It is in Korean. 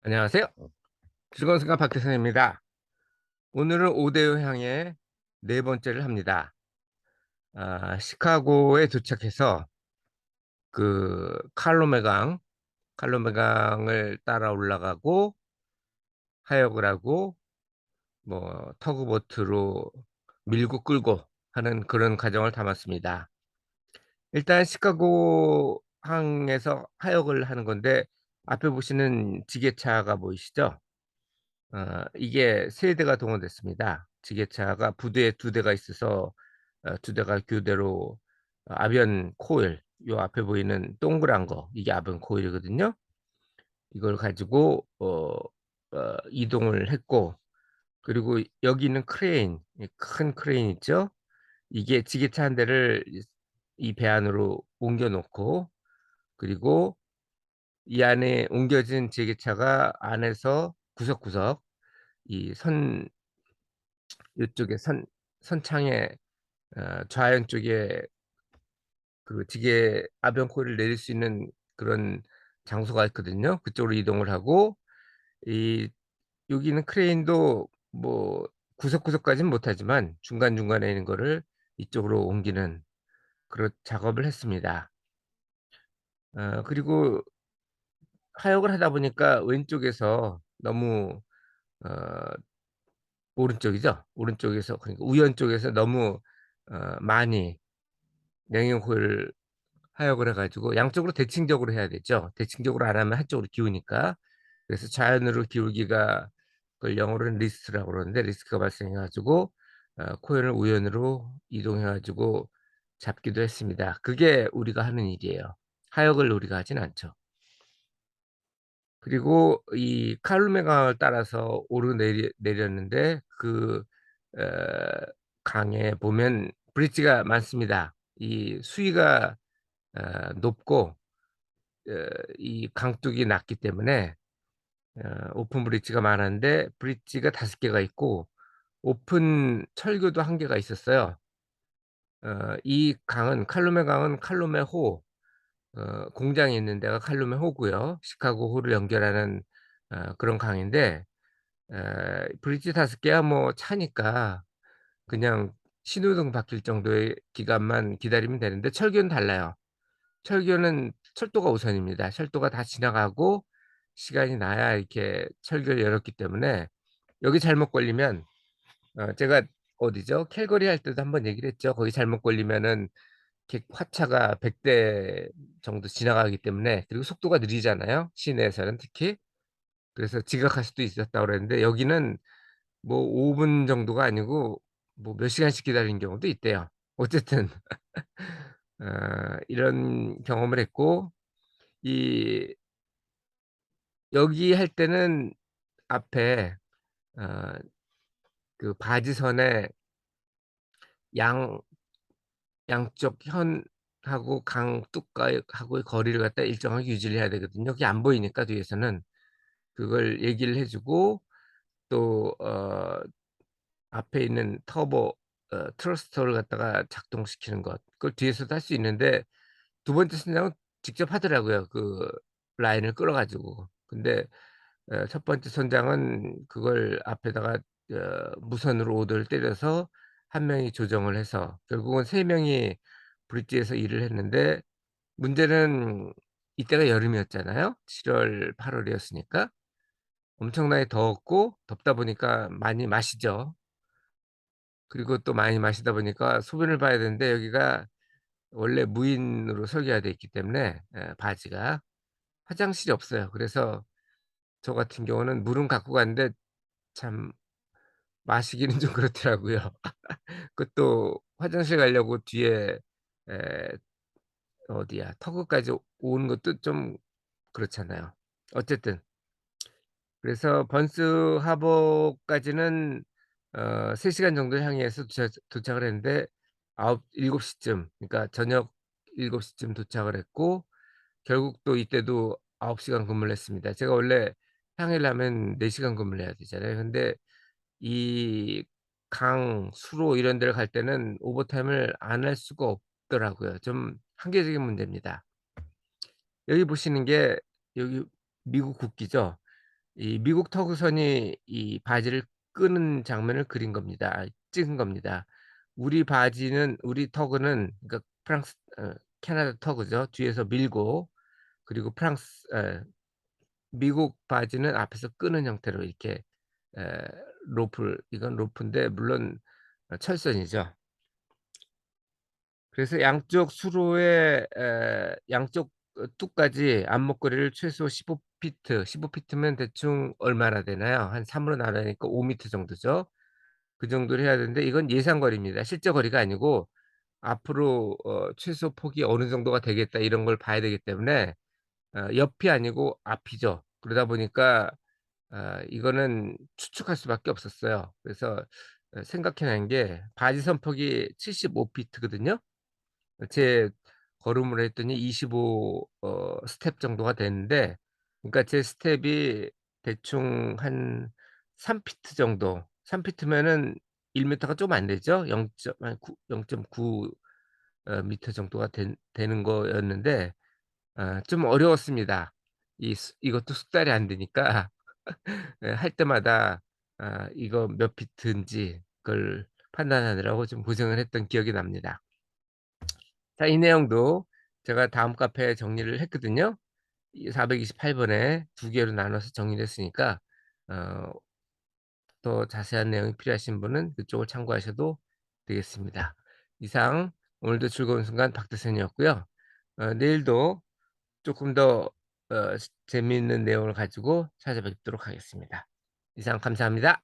안녕하세요. 즐거운 생각 박태선입니다. 오늘은 5대 여행의 네 번째를 합니다. 시카고에 도착해서 칼로메강을 따라 올라가고 하역을 하고 터그보트로 밀고 끌고 하는 그런 과정을 담았습니다. 일단 시카고 항에서 하역을 하는 건데, 앞에 보시는 지게차가 보이시죠? 이게 세 대가 동원됐습니다. 지게차가 부두에 두 대가 있어서 두 대가 교대로 아변 코일, 요 앞에 보이는 동그란 거 이게 아변 코일이거든요. 이걸 가지고 이동을 했고, 그리고 여기 있는 크레인, 이 큰 크레인 있죠? 이게 지게차 한 대를 이 배 안으로 옮겨 놓고, 그리고 이 안에 옮겨진 지게차가 안에서 구석구석 이 선 요쪽에 선창에 좌연 쪽에 그 지게 아변 코일을 내릴 수 있는 그런 장소가 있거든요. 그쪽으로 이동을 하고, 이 여기 있는 크레인도 구석구석까지는 못하지만 중간중간에 있는 거를 이쪽으로 옮기는 그런 작업을 했습니다. 그리고 하역을 하다 보니까 왼쪽에서 너무 어 오른쪽이죠. 오른쪽에서, 그러니까 우연 쪽에서 너무 많이 냉형 코일을 하역을 해 가지고 양쪽으로 대칭적으로 해야 되죠. 대칭적으로 안 하면 한쪽으로 기우니까. 그래서 자연으로 기울기가, 그걸 영어로는 리스트라고 그러는데, 리스크가 발생해 가지고 코일을 우연으로 이동해 가지고 잡기도 했습니다. 그게 우리가 하는 일이에요. 하역을 우리가 하진 않죠. 그리고 이 칼루메 강을 따라서 오르내렸는데, 어 강에 보면 브릿지가 많습니다. 이 수위가 높고 이 강둑이 낮기 때문에 오픈 브릿지가 많은데, 브릿지가 5개가 있고 오픈 철교도 1개가 있었어요. 이 강은, 칼루메 강은 칼루메호, 공장이 있는 데가 칼루메호고요. 시카고 호를 연결하는 그런 강인데, 브릿지 5개야 차니까 그냥 신호등 바뀔 정도의 기간만 기다리면 되는데, 철교는 달라요. 철교는 철도가 우선입니다. 철도가 다 지나가고 시간이 나야 이렇게 철교를 열었기 때문에, 여기 잘못 걸리면, 제가 어디죠? 캘거리 할 때도 한번 얘기를 했죠. 거기 잘못 걸리면은 이렇게 화차가 100대 정도 지나가기 때문에, 그리고 속도가 느리잖아요, 시내에서는 특히. 그래서 지각할 수도 있었다고 그랬는데, 여기는 5분 정도가 아니고 몇 시간씩 기다리는 경우도 있대요. 어쨌든 이런 경험을 했고, 이 여기 할 때는 앞에 어 그 바지선에 양 양쪽 현하고 강 뚝하고의 거리를 갖다 일정하게 유지를 해야 되거든요. 그게 안 보이니까 뒤에서는 그걸 얘기를 해 주고, 또 앞에 있는 트러스터를 갖다가 작동시키는 것, 그걸 뒤에서도 할 수 있는데, 두 번째 선장은 직접 하더라고요, 그 라인을 끌어 가지고. 근데 첫 번째 선장은 그걸 앞에다가 무선으로 오더를 때려서 한 명이 조정을 해서 결국은 세 명이 브릿지에서 일을 했는데, 문제는 이때가 여름이었잖아요. 7월 8 월이었으니까 엄청나게 더웠고, 덥다 보니까 많이 마시죠. 그리고 또 많이 마시다 보니까 소변을 봐야 되는데, 여기가 원래 무인으로 설계가 돼 있기 때문에 바지가 화장실이 없어요. 그래서 저 같은 경우는 물은 갖고 갔는데 참 마시기는 좀 그렇더라고요. 그것도 화장실 가려고 뒤에 에 어디야, 터그까지 오는 것도 좀 그렇잖아요. 어쨌든 그래서 번스 하버까지는 3 시간 정도 향해서 도착을 했는데, 7 시쯤, 그러니까 저녁 7 시쯤 도착을 했고, 결국 또 이때도 9 시간 근무를 했습니다. 제가 원래 평일하면 4 시간 근무를 해야 되잖아요. 근데 이 수로 이런 데를 갈 때는 오버타임을 안 할 수가 없더라고요. 좀 한계적인 문제입니다. 여기 보시는 게 여기 미국 국기죠. 이 미국 터그선이 이 바지를 끄는 장면을 그린 겁니다. 찍은 겁니다. 우리 터그는, 그러니까 캐나다 터그죠. 뒤에서 밀고, 그리고 미국 바지는 앞에서 끄는 형태로 이렇게 에 이건 로프인데 물론 철선이죠. 그래서 양쪽 수로의 양쪽 뚝까지 안목거리를 최소 15 피트, 15 피트면 대충 얼마나 되나요? 한 3 으로 나누니까 5 미터 정도죠. 그 정도를 해야 되는데, 이건 예상 거리입니다. 실제 거리가 아니고 앞으로 최소 폭이 어느 정도가 되겠다 이런 걸 봐야 되기 때문에 옆이 아니고 앞이죠. 그러다 보니까 이거는 추측할 수밖에 없었어요. 그래서 생각해 낸 게 바지 선폭이 75 피트거든요. 제 걸음으로 했더니 25 스텝 정도가 되는데, 그러니까 제 스텝이 대충 한 3 피트 정도, 3 피트면은 1 미터가 좀 안 되죠. 0.9 미터 정도가 되는 거였는데 좀 어려웠습니다. 이것도 숙달이 안 되니까 예 할 때마다 이거 몇 피트인지 그걸 판단하느라고 좀 고생을 했던 기억이 납니다. 자, 이 내용도 제가 다음 카페에 정리를 했거든요. 이 428 번에 두 개로 나눠서 정리를 했으니까 어 더 자세한 내용이 필요하신 분은 그쪽을 참고하셔도 되겠습니다. 이상 오늘도 즐거운 순간 박대선이었고요. 내일도 쪼끔 더 재미있는 내용을 가지고 찾아뵙도록 하겠습니다. 이상 감사합니다.